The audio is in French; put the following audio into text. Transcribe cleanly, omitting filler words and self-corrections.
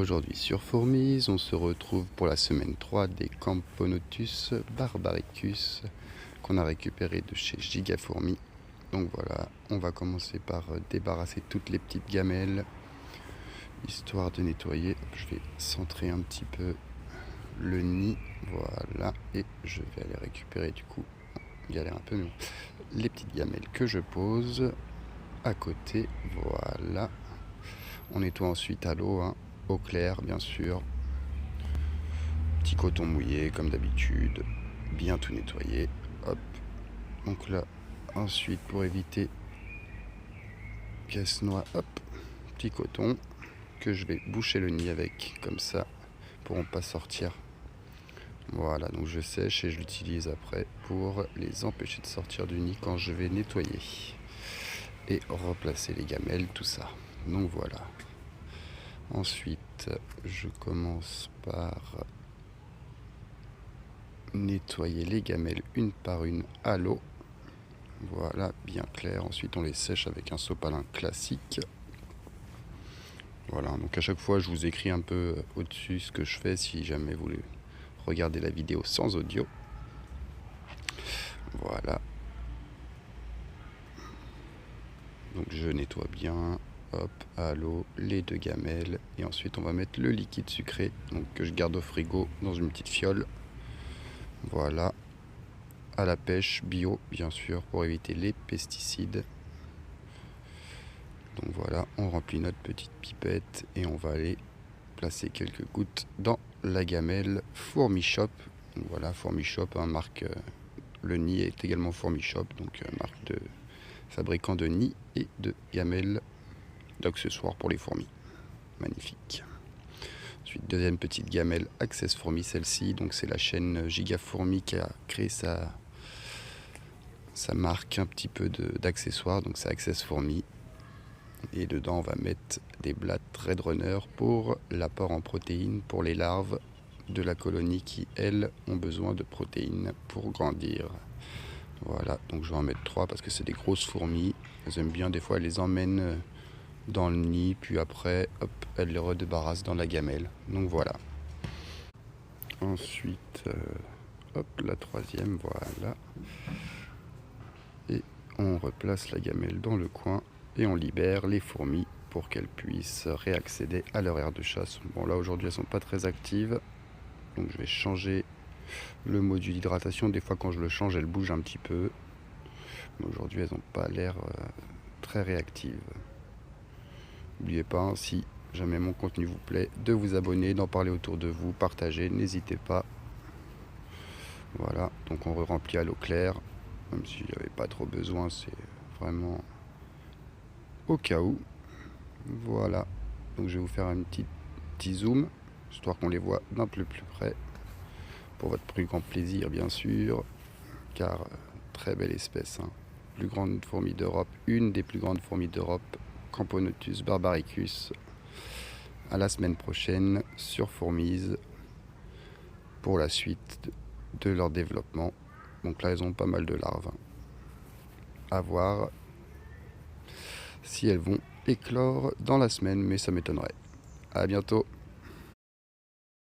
Aujourd'hui sur Fourmise, on se retrouve pour la semaine 3 des Camponotus barbaricus qu'on a récupéré de chez Gigafourmi. Donc voilà, on va commencer par débarrasser toutes les petites gamelles, histoire de nettoyer. Je vais centrer un petit peu le nid, voilà, et je vais aller récupérer du coup, galère un peu, mais bon, les petites gamelles que je pose à côté, voilà. On nettoie ensuite à l'eau, eau claire bien sûr, petit coton mouillé comme d'habitude, bien tout nettoyer, hop. Donc là, ensuite pour éviter qu'elle se noie, hop, petit coton que je vais boucher le nid avec, comme ça, pourront pas sortir. Voilà, donc je sèche et je l'utilise après pour les empêcher de sortir du nid quand je vais nettoyer et replacer les gamelles, tout ça. Donc voilà. Ensuite, je commence par nettoyer les gamelles une par une à l'eau. Voilà, bien clair. Ensuite, on les sèche avec un sopalin classique. Voilà, donc à chaque fois, je vous écris un peu au-dessus ce que je fais si jamais vous regardez la vidéo sans audio. Voilà. Donc je nettoie bien, hop, à l'eau, les deux gamelles. Et ensuite, on va mettre le liquide sucré, donc que je garde au frigo dans une petite fiole. Voilà. À la pêche, bio, bien sûr, pour éviter les pesticides. Donc voilà, on remplit notre petite pipette et on va aller placer quelques gouttes dans la gamelle Fourmi Shop. Donc voilà, Fourmi Shop, marque, le nid est également Fourmi Shop, donc marque de fabricant de nids et de gamelles d'accessoires pour les fourmis. Magnifique. Ensuite, deuxième petite gamelle Access Fourmi, celle-ci, donc c'est la chaîne Gigafourmi qui a créé sa marque un petit peu d'accessoires, donc c'est Access Fourmi. Et dedans, on va mettre des blattes Red Runner pour l'apport en protéines pour les larves de la colonie qui, elles, ont besoin de protéines pour grandir. Voilà, donc je vais en mettre 3 parce que c'est des grosses fourmis. Elles aiment bien, des fois, elles les emmènent dans le nid, puis après, hop, elles les redébarrassent dans la gamelle. Donc voilà. Ensuite, hop, la troisième, voilà. Et on replace la gamelle dans le coin. Et on libère les fourmis pour qu'elles puissent réaccéder à leur aire de chasse. Bon là aujourd'hui elles sont pas très actives, donc je vais changer le module d'hydratation. Des fois quand je le change elles bougent un petit peu, mais aujourd'hui elles n'ont pas l'air très réactives. N'oubliez pas, si jamais mon contenu vous plaît, de vous abonner, d'en parler autour de vous, partager, n'hésitez pas. Voilà, donc on re-remplit à l'eau claire, même s'il n'y avait pas trop besoin, c'est vraiment au cas où. Voilà, donc je vais vous faire un petit zoom, histoire qu'on les voit d'un peu plus près, pour votre plus grand plaisir bien sûr, car très belle espèce, plus grande fourmi d'Europe, une des plus grandes fourmis d'Europe, Camponotus barbaricus. À la semaine prochaine sur Fourmise pour la suite de leur développement. Donc là elles ont pas mal de larves, à voir si elles vont éclore dans la semaine, mais ça m'étonnerait. À bientôt.